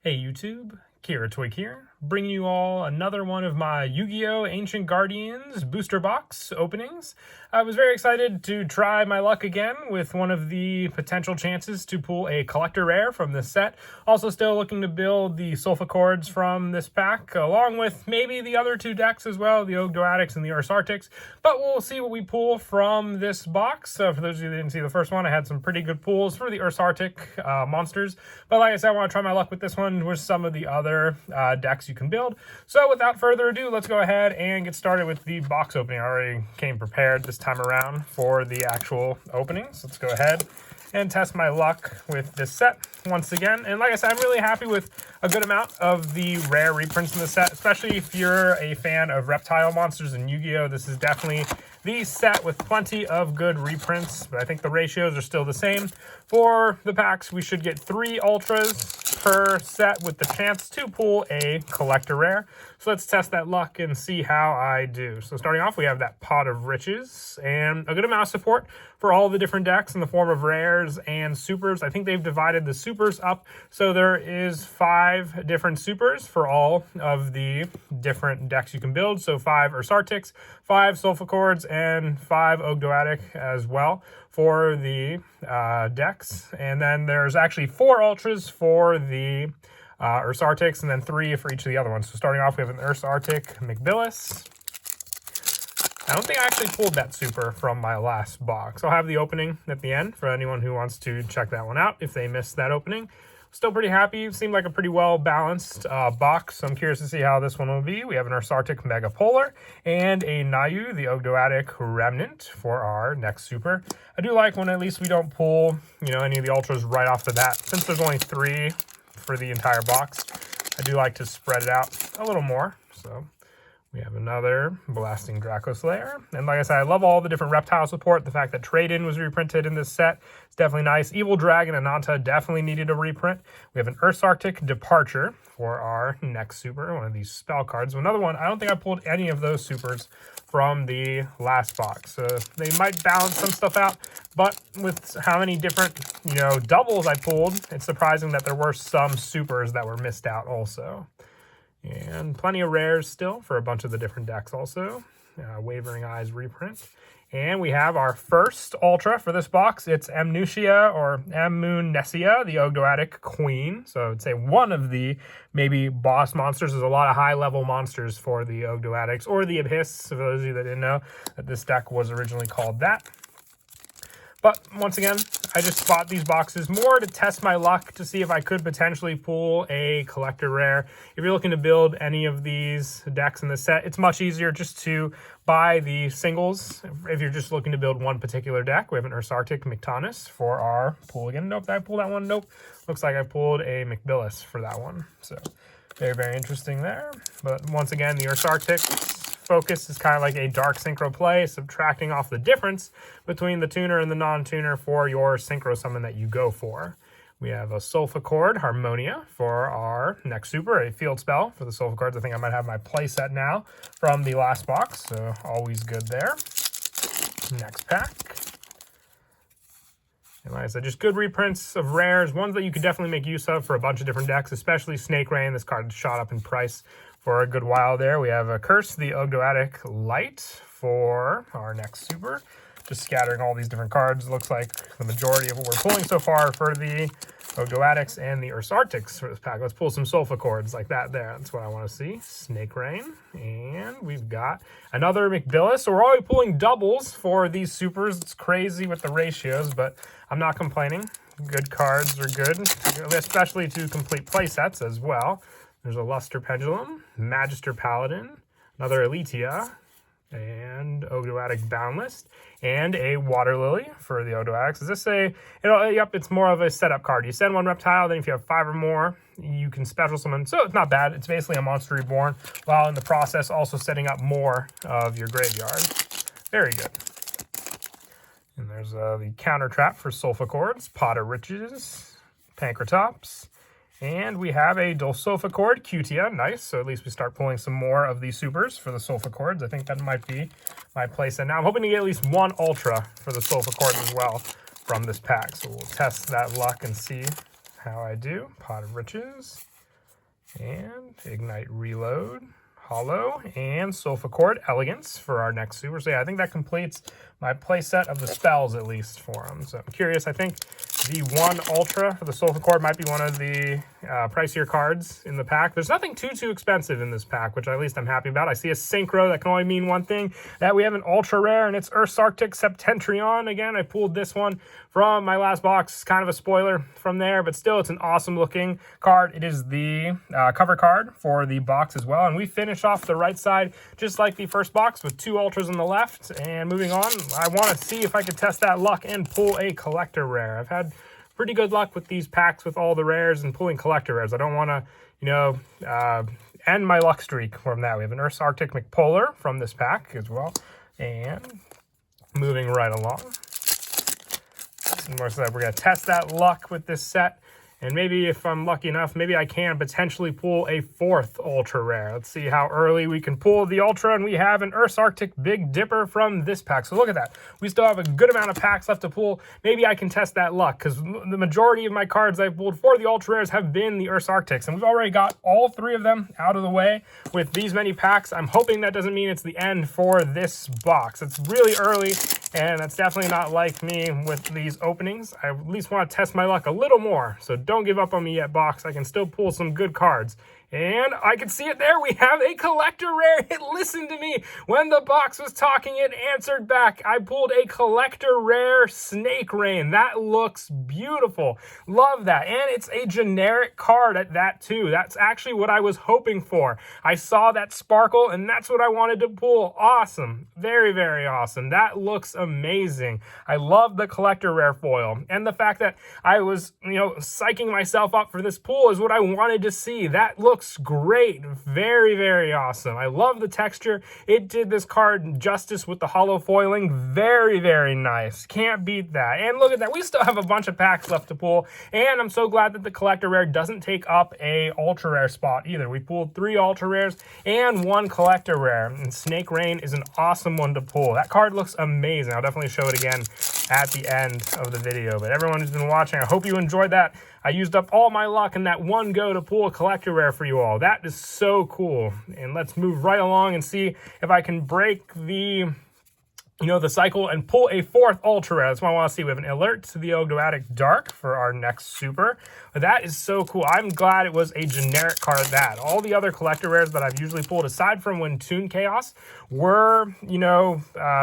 Hey YouTube, Kira Twig here, bringing you all another one of my Yu-Gi-Oh! Ancient Guardians booster box openings. I was very excited to try my luck again with one of the potential chances to pull a collector rare from this set. Also still looking to build the Sulfa Chords from this pack, along with maybe the other two decks as well, the Yugioh Duel Links and the Ursa Arctics. But we'll see what we pull from this box. For those of you that didn't see the first one, I had some pretty good pulls for the Ursa Arctic monsters. But like I said, I want to try my luck with this one with some of the other decks you can build. So without further ado, let's go ahead and get started with the box opening. I already came prepared this time around for the actual openings. Let's go ahead and test my luck with this set once again. And like I said, I'm really happy with a good amount of the rare reprints in the set, especially if you're a fan of reptile monsters in Yu-Gi-Oh! This is definitely the set with plenty of good reprints, but I think the ratios are still the same. For the packs, we should get 3 ultras per set with the chance to pull a collector rare. So let's test that luck and see how I do. So starting off, we have that Pot of Riches and a good amount of support for all the different decks in the form of rares and supers. I think they've divided the supers up, so there is 5 different supers for all of the different decks you can build. So 5 Ursa Arctics, 5 Sulfa Chords, and 5 Yugioh Duel Links as well for the decks. And then there's actually 4 ultras for the Ursa Arctics, and then 3 for each of the other ones. So starting off, we have an Ursa Arctic McBillis. I don't think I actually pulled that super from my last box. I'll have the opening at the end for anyone who wants to check that one out if they missed that opening. Still pretty happy. Seemed like a pretty well-balanced box. So I'm curious to see how this one will be. We have an Ursa Arctic Mega Polar and a Nayu, the Yugioh Duel Links Remnant for our next super. I do like when at least we don't pull, any of the ultras right off the bat. Since there's only 3 for the entire box, I do like to spread it out a little more. So we have another Blasting Draco Slayer. And like I said, I love all the different reptile support. The fact that Trade-In was reprinted in this set is definitely nice. Evil Dragon Ananta definitely needed a reprint. We have an Ursa Arctic Departure for our next super, one of these spell cards. Another one, I don't think I pulled any of those supers from the last box. They might balance some stuff out, but with how many different, doubles I pulled, it's surprising that there were some supers that were missed out also. And plenty of rares still for a bunch of the different decks also. Wavering Eyes reprint. And we have our first Ultra for this box. It's Amnesia or Amnesia, the Yugioh Duel Links Queen. So I would say one of the maybe boss monsters. There's a lot of high-level monsters for the Yugioh Duel Links, or the Abyss, for those of you that didn't know that this deck was originally called that. But once again, I just bought these boxes more to test my luck to see if I could potentially pull a collector rare. If you're looking to build any of these decks in the set, it's much easier just to buy the singles. If you're just looking to build one particular deck, we have an Ursa Arctic Mictanus for our pull again. Nope, did I pull that one? Nope. Looks like I pulled a McBillis for that one. So very, very interesting there. But once again, the Ursa Arctic focus is kind of like a dark synchro play, subtracting off the difference between the tuner and the non-tuner for your synchro summon that you go for. We have a Sulfa Chord Harmonia for our next super, a field spell for the Sulfa Chords. I think I might have my play set now from the last box, so always good there. Next pack. And like I said, just good reprints of rares, ones that you could definitely make use of for a bunch of different decks, especially Snake Rain. This card shot up in price for a good while there. We have a Curse, the Yugioh Duel Links Light for our next super. Just scattering all these different cards. Looks like the majority of what we're pulling so far for the Yugioh Duel Links and the Ursa Arctics for this pack. Let's pull some Sulfa Chords like that there. That's what I want to see. Snake Rain. And we've got another McBillis. So we're already pulling doubles for these supers. It's crazy with the ratios, but I'm not complaining. Good cards are good, especially to complete play sets as well. There's a Luster Pendulum, Magister Paladin, another Elitia, and Yugioh Duel Links Boundless, and a Water Lily for the Yugioh Duel Links. Is this yep, it's more of a setup card. You send one reptile, then if you have 5 or more, you can special summon. So it's not bad. It's basically a Monster Reborn, while in the process also setting up more of your graveyard. Very good. And there's the counter trap for Sulfa Chords, Pot of Riches, Pancratops, and we have a Sulfa Chord, Cutia. Nice. So at least we start pulling some more of these supers for the Sulfa Chords. I think that might be my playset now. I'm hoping to get at least 1 Ultra for the Sulfa Chords as well from this pack. So we'll test that luck and see how I do. Pot of Riches, And Ignite Reload, Hollow, and Sulfur Elegance for our next super. So yeah, I think that completes my playset of the spells, at least, for them. So I'm curious. I think the 1 Ultra for the Sulfur might be one of the pricier cards in the pack. There's nothing too expensive in this pack, which at least I'm happy about. I see a Synchro. That can only mean one thing, that we have an Ultra Rare, and it's Earth's Arctic Septentrion. Again, I pulled this one from my last box. Kind of a spoiler from there, but still, it's an awesome looking card. It is the cover card for the box as well. And we finish off the right side just like the first box with 2 Ultras on the left. And moving on, I want to see if I could test that luck and pull a collector rare. I've had pretty good luck with these packs with all the rares and pulling collector rares. I don't want to, you know, end my luck streak from that. We have an Earth's Arctic McPolar from this pack as well. And moving right along. And more so, we're going to test that luck with this set. And maybe if I'm lucky enough, maybe I can potentially pull a 4th Ultra Rare. Let's see how early we can pull the Ultra. And we have an Earth's Arctic Big Dipper from this pack. So look at that. We still have a good amount of packs left to pull. Maybe I can test that luck, because the majority of my cards I've pulled for the Ultra Rares have been the Earth's Arctics. And we've already got all 3 of them out of the way with these many packs. I'm hoping that doesn't mean it's the end for this box. It's really early, and that's definitely not like me with these openings. I at least want to test my luck a little more. So don't give up on me yet, box. I can still pull some good cards. And I can see it there. We have a collector rare. It listened to me. When the box was talking, it answered back. I pulled a collector rare Snake Rain. That looks beautiful. Love that. And it's a generic card at that too. That's actually what I was hoping for. I saw that sparkle, and that's what I wanted to pull. Awesome. Very awesome. That looks amazing. I love the collector rare foil. And the fact that I was, you know, psyching myself up for this pull is what I wanted to see. That looks great. Very awesome. I love the texture. It did this card justice with the hollow foiling. Very nice. Can't beat that. And look at that. We still have a bunch of packs left to pull. And I'm so glad that the collector rare doesn't take up a ultra rare spot either. We pulled 3 ultra rares and 1 collector rare. And Snake Rain is an awesome one to pull. That card looks amazing. I'll definitely show it again at the end of the video. But everyone who's been watching, I hope you enjoyed that. I used up all my luck in that one go to pull a collector rare for you all. That is so cool. And let's move right along and see if I can break the, you know, the cycle and pull a 4th ultra rare. That's what I want to see. We have an Alert to the Yugioh Dark for our next super. That is so cool. I'm glad it was a generic card that. All the other collector rares that I've usually pulled, aside from when Toon Chaos, were, you know,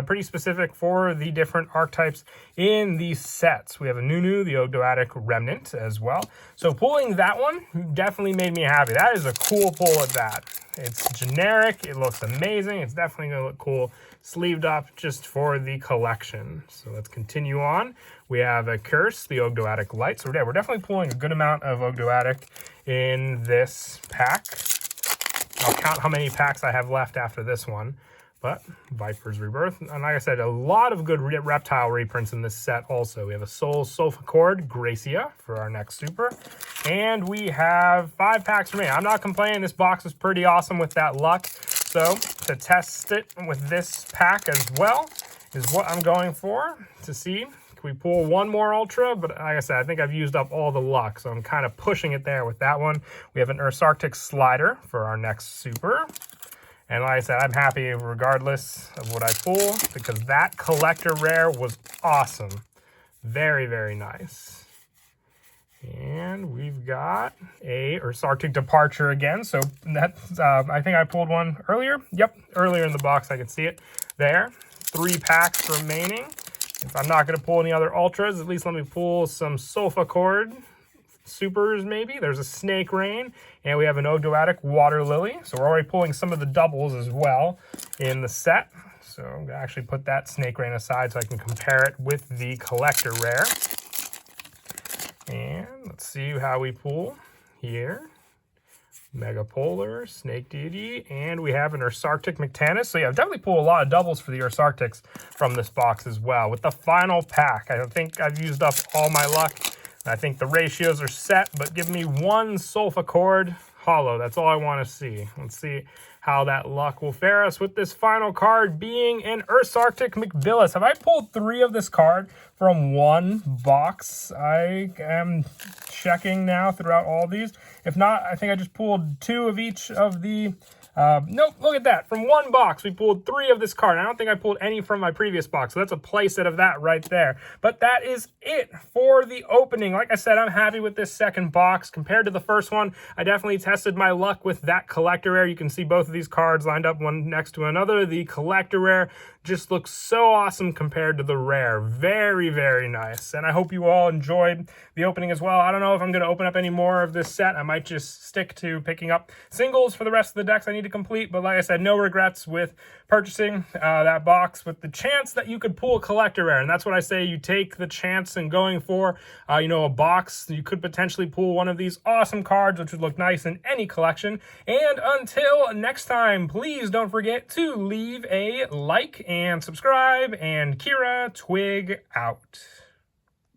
pretty specific for the different archetypes in these sets. We have a Nunu, the Yugioh Remnant as well. So pulling that one definitely made me happy. That is a cool pull at that. It's generic. It looks amazing. It's definitely going to look cool sleeved up just for the collection. So let's continue on. We have a Curse, the Yugioh Light. So we're definitely pulling a good amount of Yugioh in this pack. I'll count how many packs I have left after this one. But Viper's Rebirth. And like I said, a lot of good reptile reprints in this set also. We have a Soul Sulfur Gracia for our next super. And we have 5 packs remaining. I'm not complaining. This box is pretty awesome with that luck. So to test it with this pack as well is what I'm going for, to see. Can we pull 1 more Ultra? But like I said, I think I've used up all the luck. So I'm kind of pushing it there with that one. We have an Earth's Arctic Slider for our next super. And like I said, I'm happy regardless of what I pull, because that collector rare was awesome. Very nice. And we've got a Earth's Arctic Departure again. So that's, I think I pulled one earlier. Yep, earlier in the box, I can see it there. 3 packs remaining. If I'm not going to pull any other Ultras, at least let me pull some Sulfur supers maybe. There's a Snake Rain, and we have an Yugioh Water Lily. So we're already pulling some of the doubles as well in the set. So I'm going to actually put that Snake Rain aside so I can compare it with the collector rare. And let's see how we pull here. Mega Polar, Snake Deity, and we have an Earth's Arctic Mectanus. So yeah, I've definitely pulled a lot of doubles for the Earth's Arctics from this box as well. With the final pack, I think I've used up all my luck. I think the ratios are set, but give me 1 Sulfur holo. That's all I want to see. Let's see how that luck will fare us with this final card being an Arctic McBillis. Have I pulled 3 of this card from one box? I am checking now throughout all these. If not, I think I just pulled 2 of each of the... nope, look at that. From one box, we pulled 3 of this card. I don't think I pulled any from my previous box, so that's a playset of that right there. But that is it for the opening. Like I said, I'm happy with this second box. Compared to the first one, I definitely tested my luck with that collector rare. You can see both of these cards lined up one next to another. The collector rare just looks so awesome compared to the rare. Very, very nice. And I hope you all enjoyed the opening as well. I don't know if I'm going to open up any more of this set. I might just stick to picking up singles for the rest of the decks I need to complete. But like I said, no regrets with purchasing that box with the chance that you could pull a collector rare. And that's what I say. You take the chance and going for, you know, a box. You could potentially pull one of these awesome cards, which would look nice in any collection. And until next time, please don't forget to leave a like and subscribe. And Kira Twig out.